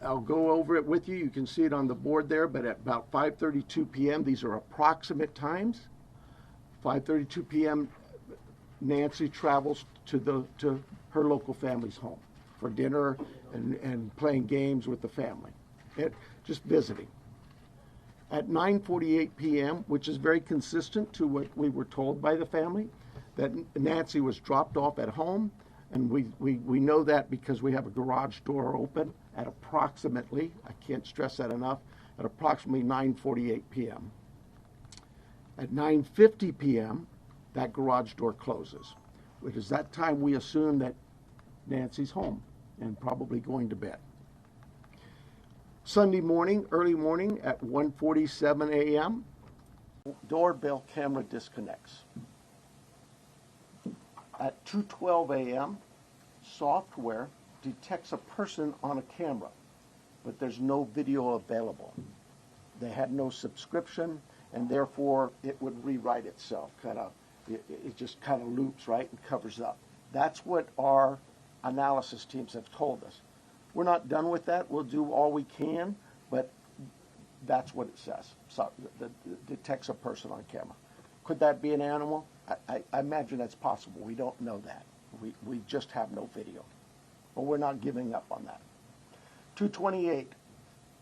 I'll go over it with you. You can see it on the board there, but at about 5:32 p.m., these are approximate times. 5:32 p.m., Nancy travels to her local family's home for dinner and playing games with the family, just visiting. At 9:48 p.m., which is very consistent to what we were told by the family, that Nancy was dropped off at home, and we know that because we have a garage door open at approximately, I can't stress that enough, at approximately 9:48 p.m. At 9:50 p.m., that garage door closes. It is that time we assume that Nancy's home and probably going to bed. Sunday morning, early morning at 1:47 a.m., doorbell camera disconnects. At 2:12 a.m., software detects a person on a camera, but there's no video available. They had no subscription, and therefore it would rewrite itself. It just kind of loops, right, and covers up. That's what our analysis teams have told us. We're not done with that. We'll do all we can, but that's what it says. So it detects a person on camera. Could that be an animal? I imagine that's possible. We don't know that. We just have no video. But we're not giving up on that. 2:28,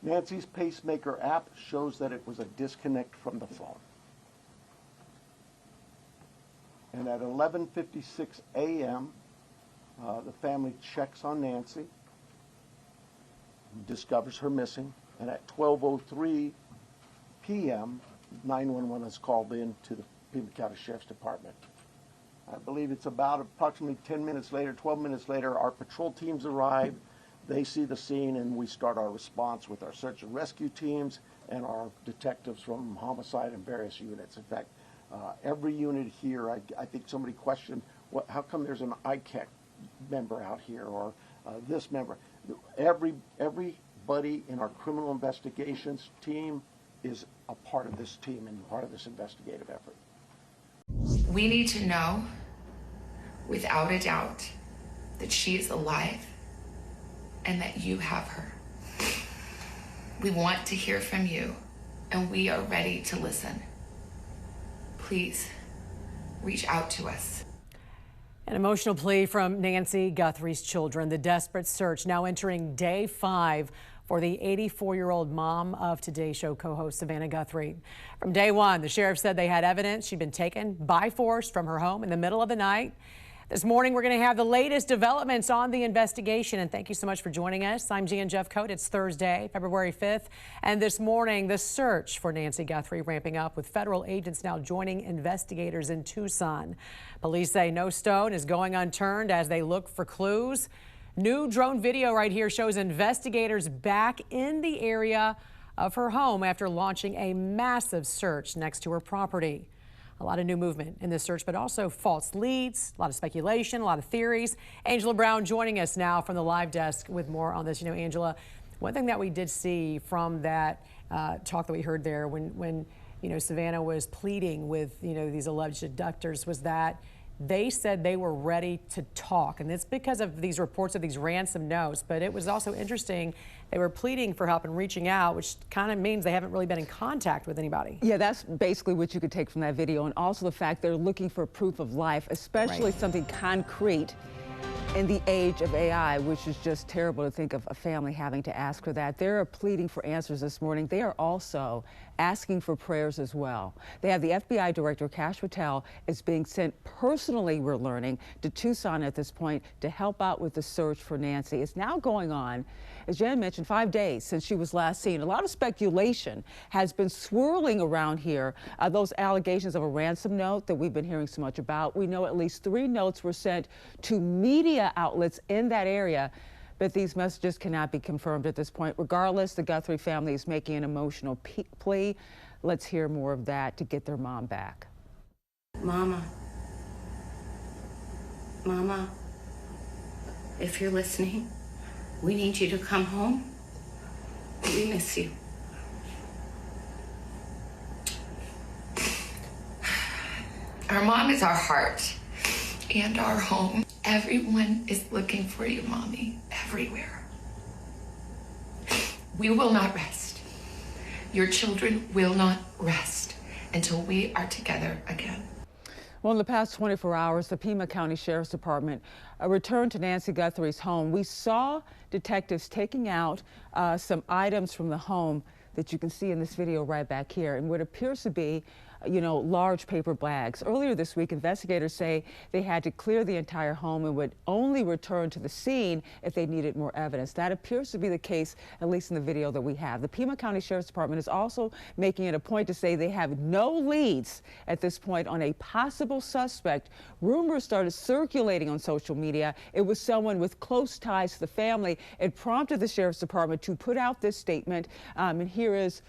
Nancy's pacemaker app shows that it was a disconnect from the phone. And at 11:56 a.m., the family checks on Nancy, discovers her missing, and at 12:03 p.m., 911 is called in to the Beaumont County Sheriff's Department. I believe it's about approximately 10 minutes later, 12 minutes later, our patrol teams arrive. They see the scene, and we start our response with our search and rescue teams and our detectives from homicide and various units. In fact, every unit here, I think somebody questioned, how come there's an ICAC member out here or this member? Everybody in our criminal investigations team is a part of this team and part of this investigative effort. We need to know, without a doubt, that she is alive and that you have her. We want to hear from you, and we are ready to listen. Please reach out to us. An emotional plea from Nancy Guthrie's children. The desperate search now entering day 5 for the 84-year-old mom of Today Show co-host Savannah Guthrie. From day 1, the sheriff said they had evidence she'd been taken by force from her home in the middle of the night. This morning, we're going to have the latest developments on the investigation. And thank you so much for joining us. I'm Gian Jeff Cote. It's Thursday, February 5th. And this morning, the search for Nancy Guthrie ramping up with federal agents now joining investigators in Tucson. Police say no stone is going unturned as they look for clues. New drone video right here shows investigators back in the area of her home after launching a massive search next to her property. A lot of new movement in this search, but also false leads, a lot of speculation, a lot of theories. Angela Brown joining us now from the live desk with more on this. You know, Angela, one thing that we did see from that talk that we heard there when you know, Savannah was pleading with, you know, these alleged abductors was that they said they were ready to talk. And it's because of these reports of these ransom notes. But it was also interesting. They were pleading for help and reaching out, which kind of means they haven't really been in contact with anybody. Yeah, that's basically what you could take from that video. And also the fact they're looking for proof of life, especially something concrete in the age of AI, which is just terrible to think of a family having to ask for that. They're pleading for answers this morning. They are also asking for prayers as well. They have the FBI Director, Kash Patel, is being sent personally, we're learning, to Tucson at this point to help out with the search for Nancy. It's now going on, as Jan mentioned, 5 days since she was last seen. A lot of speculation has been swirling around here. Those allegations of a ransom note that we've been hearing so much about. We know at least 3 notes were sent to media outlets in that area, but these messages cannot be confirmed at this point. Regardless, the Guthrie family is making an emotional plea. Let's hear more of that to get their mom back. Mama, if you're listening, we need you to come home. We miss you. Our mom is our heart and our home. Everyone is looking for you, Mommy, everywhere. We will not rest. Your children will not rest until we are together again. Well, in the past 24 hours, the Pima County Sheriff's Department returned to Nancy Guthrie's home. We saw detectives taking out some items from the home that you can see in this video right back here, and what appears to be, large paper bags. Earlier this week, investigators say they had to clear the entire home and would only return to the scene if they needed more evidence. That appears to be the case, at least in the video that we have. The Pima County Sheriff's Department is also making it a point to say they have no leads at this point on a possible suspect. Rumors started circulating on social media. It was someone with close ties to the family. It prompted the Sheriff's Department to put out this statement. And here is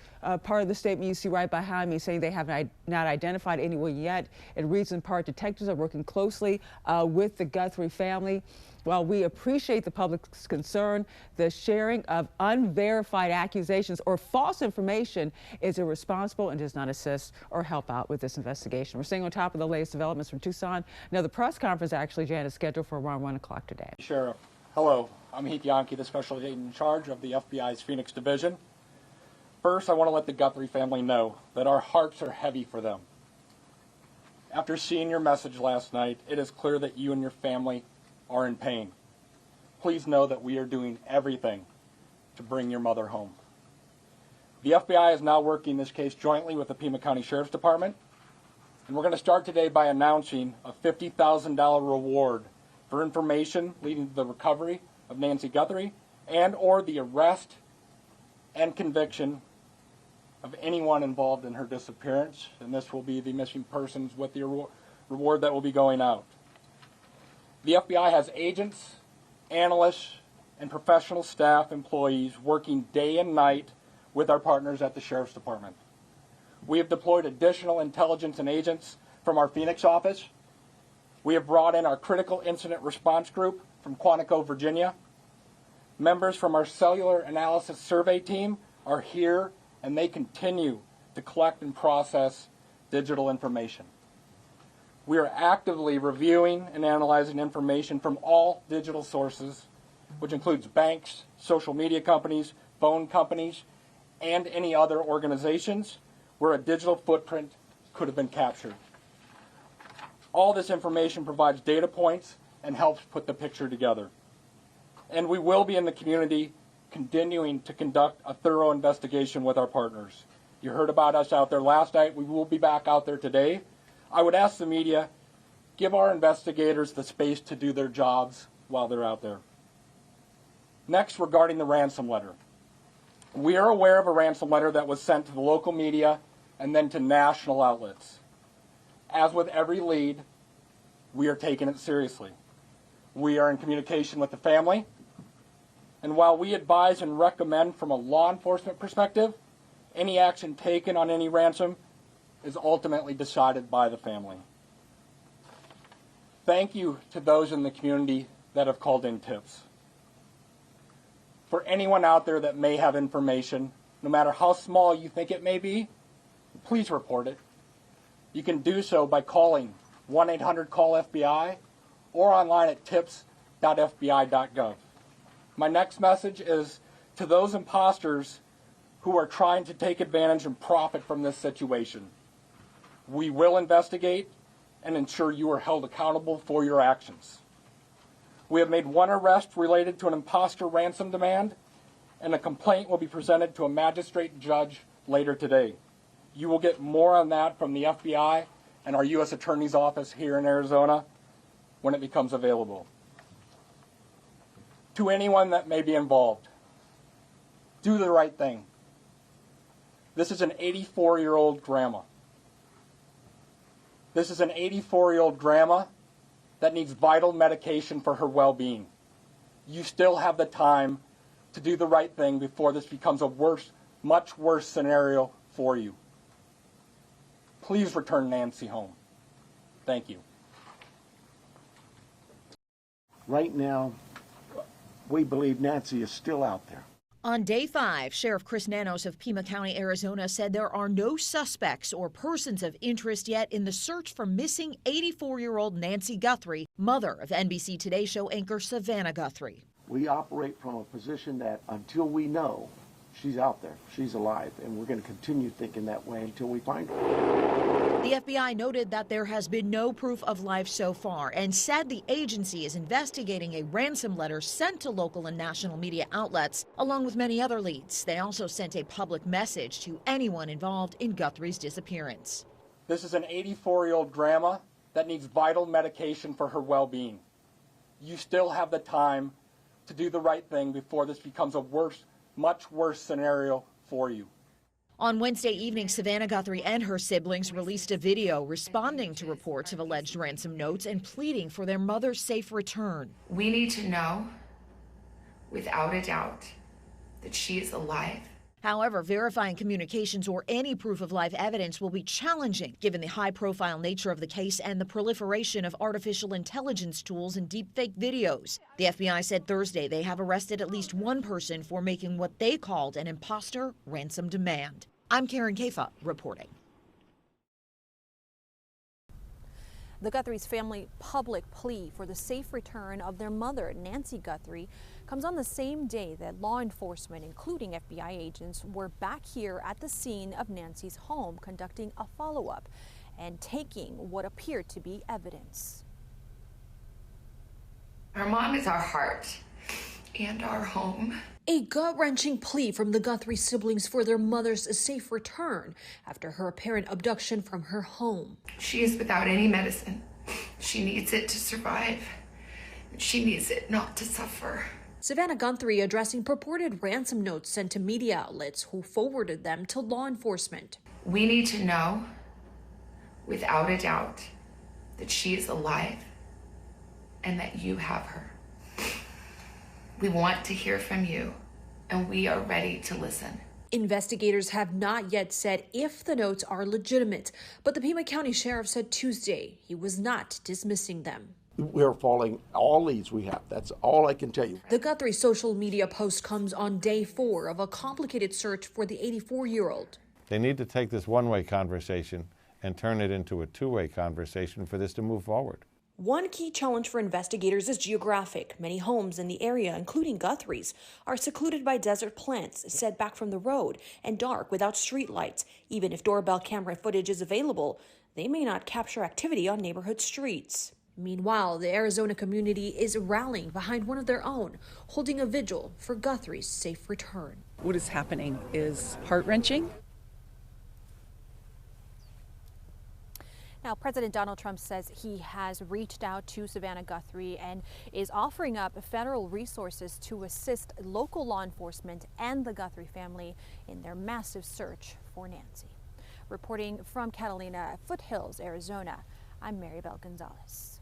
part of the statement you see right behind me, saying they have not identified anyone yet. It reads in part, detectives are working closely with the Guthrie family. While we appreciate the public's concern, the sharing of unverified accusations or false information is irresponsible and does not assist or help out with this investigation. We're staying on top of the latest developments from Tucson. Now, the press conference actually, Jan, is scheduled for around 1 o'clock today. Sheriff, hello. I'm Heith Janke, the Special Agent in charge of the FBI's Phoenix Division. First, I want to let the Guthrie family know that our hearts are heavy for them. After seeing your message last night, it is clear that you and your family are in pain. Please know that we are doing everything to bring your mother home. The FBI is now working this case jointly with the Pima County Sheriff's Department, and we're going to start today by announcing a $50,000 reward for information leading to the recovery of Nancy Guthrie and or the arrest and conviction of anyone involved in her disappearance, and this will be the missing persons with the reward that will be going out. The FBI has agents, analysts, and professional staff employees working day and night with our partners at the Sheriff's Department. We have deployed additional intelligence and agents from our Phoenix office. We have brought in our Critical Incident Response Group from Quantico, Virginia. Members from our Cellular Analysis Survey team are here, and they continue to collect and process digital information. We are actively reviewing and analyzing information from all digital sources, which includes banks, social media companies, phone companies, and any other organizations where a digital footprint could have been captured. All this information provides data points and helps put the picture together. And we will be in the community continuing to conduct a thorough investigation with our partners. You heard about us out there last night. We will be back out there today. I would ask the media, give our investigators the space to do their jobs while they're out there. Next, regarding the ransom letter. We are aware of a ransom letter that was sent to the local media and then to national outlets. As with every lead, we are taking it seriously. We are in communication with the family, and while we advise and recommend from a law enforcement perspective, any action taken on any ransom is ultimately decided by the family. Thank you to those in the community that have called in tips. For anyone out there that may have information, no matter how small you think it may be, please report it. You can do so by calling 1-800-CALL-FBI or online at tips.fbi.gov. My next message is to those imposters who are trying to take advantage and profit from this situation. We will investigate and ensure you are held accountable for your actions. We have made one arrest related to an imposter ransom demand, and a complaint will be presented to a magistrate judge later today. You will get more on that from the FBI and our U.S. Attorney's Office here in Arizona when it becomes available. To anyone that may be involved, do the right thing. This is an 84-year-old grandma. This is an 84-year-old grandma that needs vital medication for her well-being. You still have the time to do the right thing before this becomes a worse, much worse scenario for you. Please return Nancy home. Thank you. Right now, we believe Nancy is still out there. On day 5, Sheriff Chris Nanos of Pima County, Arizona, said there are no suspects or persons of interest yet in the search for missing 84-year-old Nancy Guthrie, mother of NBC Today Show anchor Savannah Guthrie. We operate from a position that until we know she's out there, she's alive, and we're going to continue thinking that way until we find her. The FBI noted that there has been no proof of life so far and said the agency is investigating a ransom letter sent to local and national media outlets, along with many other leads. They also sent a public message to anyone involved in Guthrie's disappearance. This is an 84-year-old grandma that needs vital medication for her well-being. You still have the time to do the right thing before this becomes a much worse scenario for you. On Wednesday evening, Savannah Guthrie and her siblings released a video responding to reports of alleged ransom notes and pleading for their mother's safe return. We need to know, without a doubt, that she is alive. However, verifying communications or any proof of life evidence will be challenging, given the high-profile nature of the case and the proliferation of artificial intelligence tools and deepfake videos. The FBI said Thursday they have arrested at least one person for making what they called an imposter ransom demand. I'm Karen Kefa reporting. The Guthrie's family public plea for the safe return of their mother, Nancy Guthrie, comes on the same day that law enforcement, including FBI agents, were back here at the scene of Nancy's home conducting a follow-up and taking what appeared to be evidence. Our mom is our heart and our home. A gut-wrenching plea from the Guthrie siblings for their mother's safe return after her apparent abduction from her home. She is without any medicine. She needs it to survive. She needs it not to suffer. Savannah Guthrie addressing purported ransom notes sent to media outlets who forwarded them to law enforcement. We need to know, without a doubt, that she is alive and that you have her. We want to hear from you, and we are ready to listen. Investigators have not yet said if the notes are legitimate, but the Pima County Sheriff said Tuesday he was not dismissing them. We're following all leads we have. That's all I can tell you. The Guthrie social media post comes on day 4 of a complicated search for the 84-year-old. They need to take this one-way conversation and turn it into a two-way conversation for this to move forward. One key challenge for investigators is geographic. Many homes in the area, including Guthrie's, are secluded by desert plants, set back from the road, and dark without streetlights. Even if doorbell camera footage is available, they may not capture activity on neighborhood streets. Meanwhile, the Arizona community is rallying behind one of their own, holding a vigil for Guthrie's safe return. What is happening is heart-wrenching. Now, President Donald Trump says he has reached out to Savannah Guthrie and is offering up federal resources to assist local law enforcement and the Guthrie family in their massive search for Nancy. Reporting from Catalina Foothills, Arizona, I'm Maribel Gonzalez.